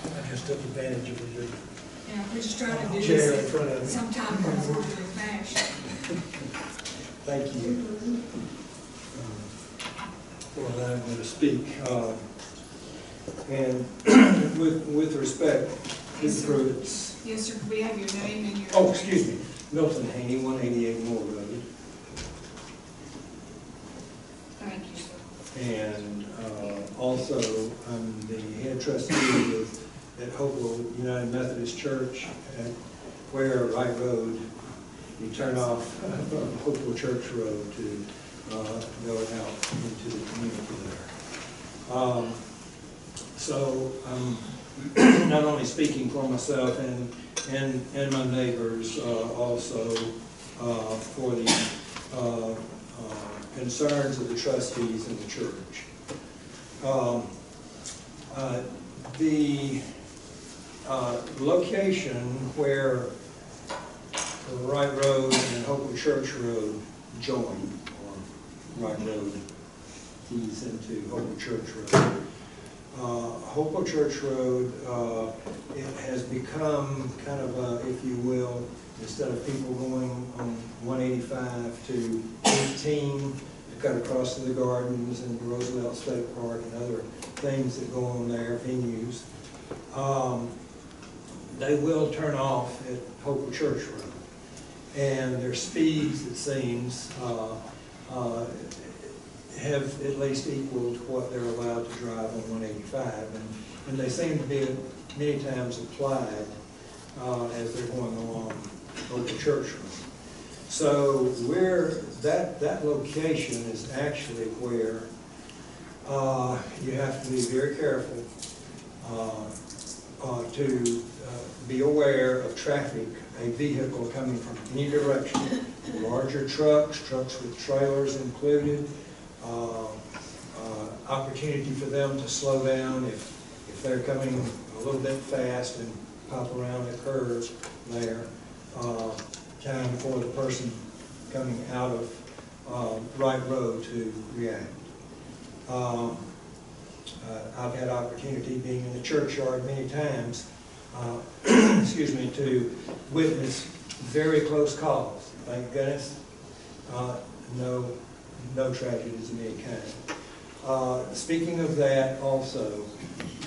I just took advantage of the Yeah, we're just trying to do chair in front of this me. sometime in an orderly fashion. Thank you. Well, I'm going to speak. And with respect, Ms. Pruitt's. Yes, sir, we have your name and your... Oh, excuse me. Milton Haney, 188 Moore Road. Thank you, sir. And also, I'm the head trustee at Hopewell United Methodist Church at Ware Wright Road you turn off from Hopewell Church Road to go out into the community there. So I'm not only speaking for myself and my neighbors, also for the concerns of the trustees and the church. The location where Wright Road and Hopewell Church Road join, or Wright Road feeds into Hopewell Church Road. Hopewell Church Road, it has become kind of a, if you will, instead of people going on 185 to 18 to cut across to the gardens and Roosevelt State Park and other things that go on there, venues, they will turn off at Hopewell Church Road. And their speeds, it seems, have at least equaled what they're allowed to drive on 185. And they seem to be many times applied as they're going along Hopewell Church Road. So that location is actually where you have to be very careful to be aware of traffic, a vehicle coming from any direction, larger trucks, trucks with trailers included, opportunity for them to slow down if they're coming a little bit fast and pop around the curve there. Time for the person coming out of Wright Road to react. I've had opportunity being in the churchyard many times, excuse me, to witness very close calls. Thank goodness, no tragedies of any kind. Speaking of that, also,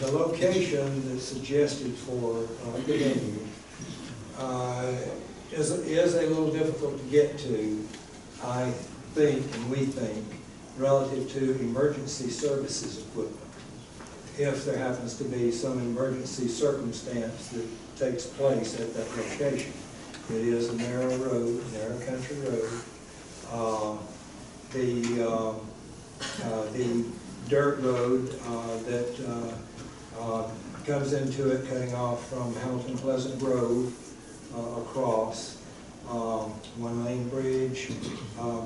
the location that's suggested for the venue is a little difficult to get to, I think, and we think, relative to emergency services equipment. If there happens to be some emergency circumstance that takes place at that location. It is a narrow road, narrow country road. The dirt road that comes into it, cutting off from Hamilton Pleasant Grove across, one-lane bridge,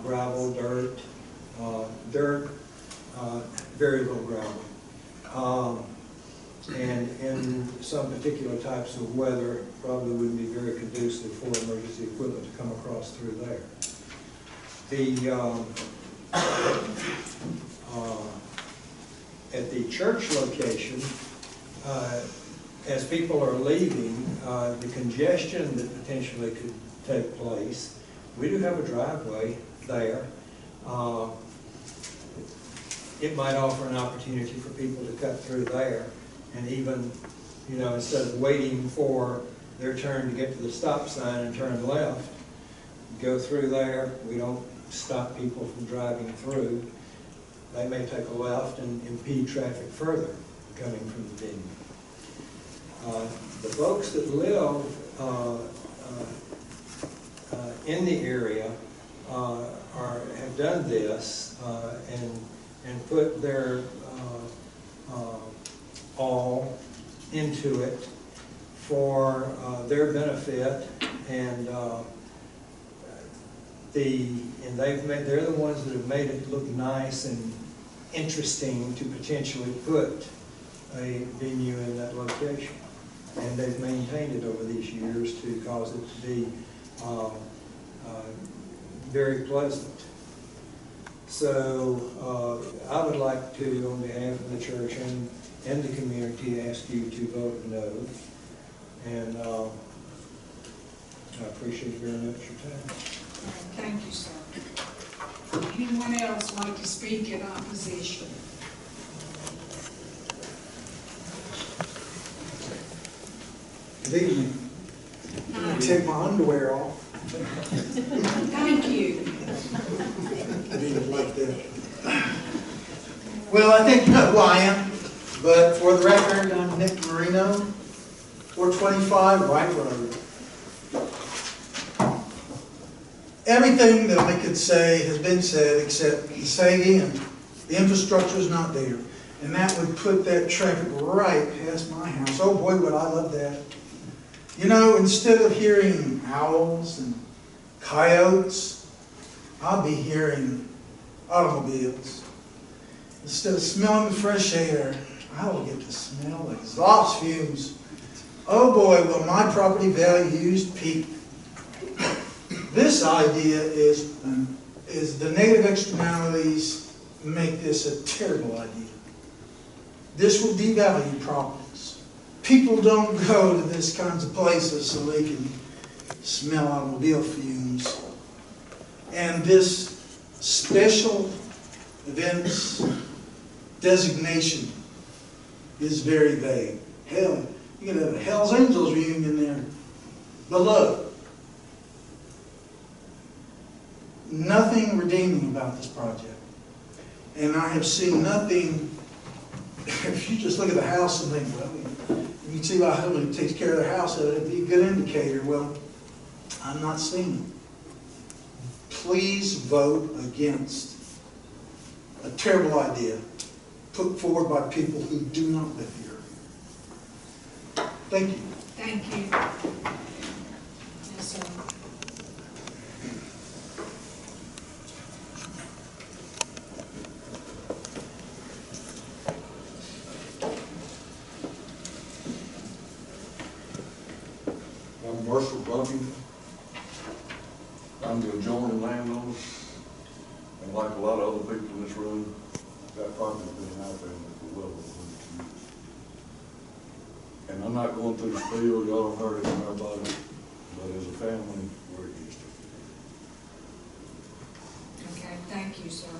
gravel, dirt, very little gravel. And in some particular types of weather, probably wouldn't be very conducive for emergency equipment to come across through there. At the church location, as people are leaving, the congestion that potentially could take place, we do have a driveway there. It might offer an opportunity for people to cut through there, and even, you know, instead of waiting for their turn to get to the stop sign and turn left, go through there. We don't stop people from driving through. They may take a left and impede traffic further coming from the venue. The folks that live in the area have done this and put their all into it for their benefit, and they're the ones that have made it look nice and interesting to potentially put a venue in that location. And they've maintained it over these years to cause it to be very pleasant. So I would like to, on behalf of the church and the community, ask you to vote no. And I appreciate very much your time. Thank you, sir. Anyone else like to speak in opposition? Good evening. I'm going to take my underwear off. Thank you. Didn't like that. Well, I think you know who I am, but for the record, I'm Nick Marino, 425 Wright Road. everything that I could say has been said, except the saying and the infrastructure is not there. And that would put that traffic right past my house. Oh boy, would I love that. You know, instead of hearing owls and coyotes, I'll be hearing automobiles. Instead of smelling the fresh air, I will get to smell exhaust fumes. Oh boy, will my property values peak. This idea is the negative externalities make this a terrible idea. This will devalue properties. People don't go to this kinds of places so they can smell automobile fumes. And this special events designation is very vague. Hell, you could have a Hell's Angels reunion there below. Nothing redeeming about this project. And I have seen nothing. If you just look at the house and think, well, you can see why somebody takes care of their house, it'd be a good indicator. Well, I'm not seeing it. Please vote against a terrible idea put forward by people who do not live here. Thank you. Thank you. Yes, sir. I'm Marshall Bunting. I'm the adjoining landowner, and like a lot of other people in this room, that property's been in our family for well over 100 years. And I'm not going through the spiel, y'all have heard it from everybody, but as a family, we're against it. Okay, thank you, sir.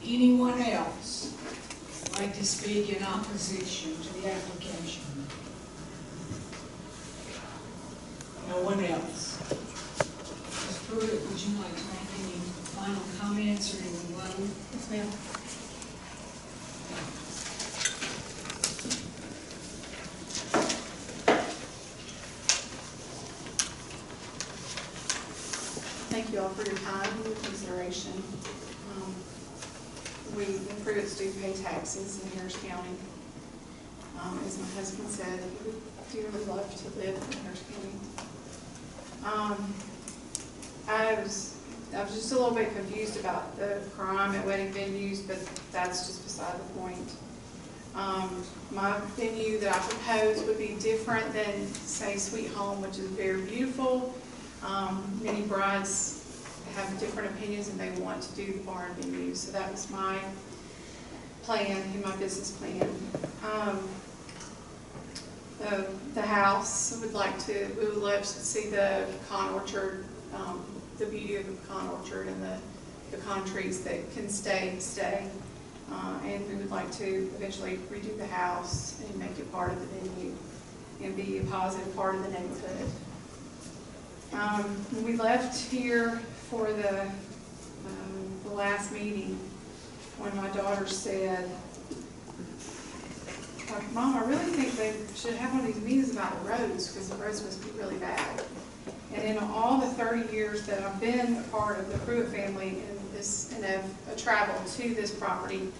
Anyone else like to speak in opposition to the application? No one else? Ms. Pruitt, would you like to make any final comments or any vote? Yes, ma'am. Thank you all for your time and your consideration. We Pruitts do pay taxes in Harris County. As my husband said, he would dearly love to live in Harris County. I was just a little bit confused about the crime at wedding venues, but that's just beside the point. My venue that I propose would be different than, say, Sweet Home, which is very beautiful. Many brides have different opinions and they want to do the barn venue, so that was my plan in my business plan. The house, we would love to see the pecan orchard, the beauty of the pecan orchard and the pecan trees that can stay. And we would like to eventually redo the house and make it part of the venue and be a positive part of the neighborhood. When we left here for the last meeting, when my daughter said, Mom, I really think they should have one of these meetings about the roads, because the roads must be really bad. And in all the 30 years that I've been a part of the Pruitt family and have traveled to this property,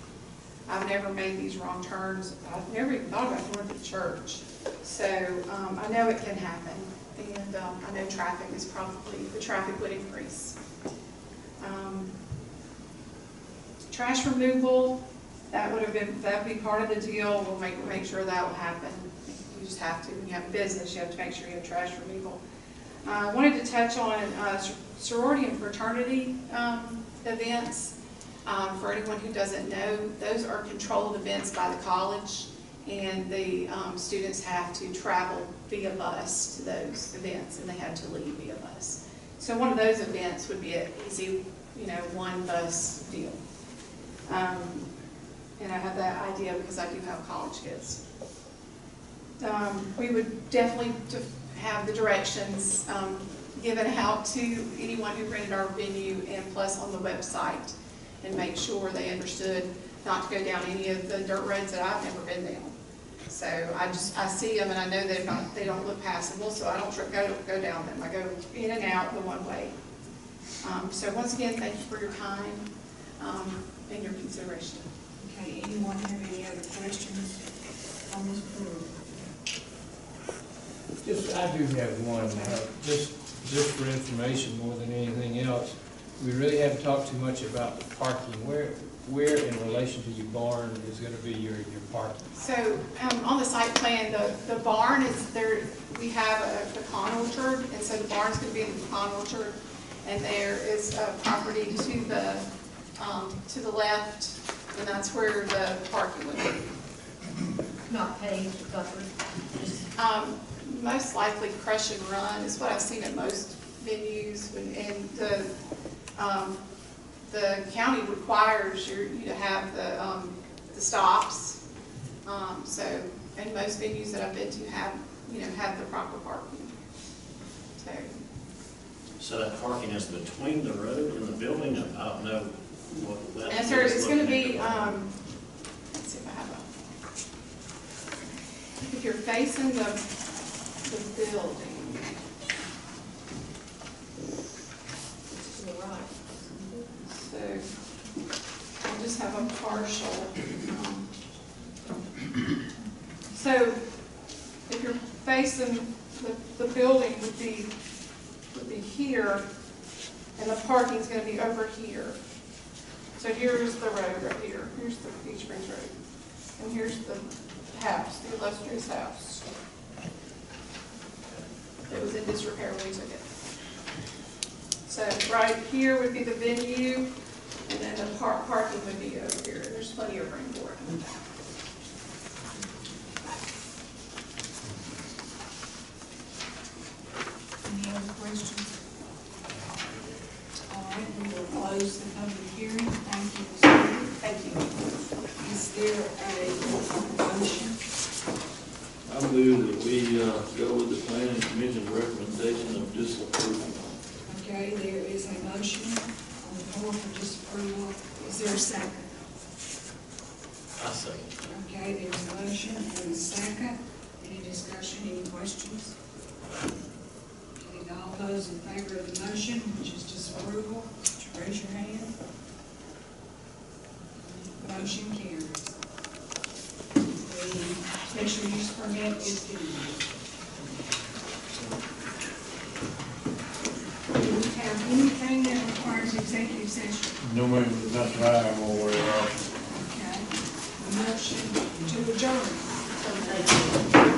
I've never made these wrong turns. I've never even thought about going to the church. So I know it can happen. And I know the traffic would increase. Trash removal, that would be part of the deal. We'll make sure that will happen. You just have to, when you have a business, you have to make sure you have trash removal. I wanted to touch on sorority and fraternity events. For anyone who doesn't know, those are controlled events by the college, and the students have to travel via bus to those events, and they have to leave via bus. So one of those events would be an easy, one bus deal. And I have that idea because I do have college kids. We would definitely have the directions given out to anyone who rented our venue and plus on the website, and make sure they understood not to go down any of the dirt roads that I've never been down. So I see them and I know they don't look passable, so I don't go down them. I go in and out the one way. So once again, thank you for your time and your consideration. Okay, anyone have any other questions on this approval? Just, I do have one, just for information more than anything else. We really haven't talked too much about the parking. Where in relation to your barn is gonna be your parking? So, on the site plan, the barn is there, we have a pecan orchard, and so the barn's gonna be in the pecan orchard. And there is a property to the left, and that's where the parking would be. Not paved, covered, just Most likely crush and run is what I've seen at most venues, and the county requires you to have the stops. So, and most venues that I've been to have the proper parking. So that parking is between the road and the building? I don't know what. And so it's going to be, let's see if I have if you're facing the building. to the right. So I'll just have a partial. So if you're facing the building would be here, and the parking's going to be over here. So here's the road right here. Here's the Beach Springs Road, and here's the house, the illustrious house. It was in disrepair when we took it. So right here would be the venue, and then the parking would be over here. There's plenty of room for it. Any other questions? All right, we will close the public hearing. Thank you, Ms. Wood. Thank you. Is there a motion? I move that we go with the planning commission's recommendation of disapproval. Okay, there is a motion on the floor for disapproval. Is there a second? I second. Okay, there's a motion and a second. Any discussion, any questions? Okay, all those in favor of the motion, which is disapproval, raise your hand. Motion carries. The special use permit is denied. Do we have anything that requires executive session? No, ma'am, not that I am aware of. Okay. A motion to adjourn. Okay.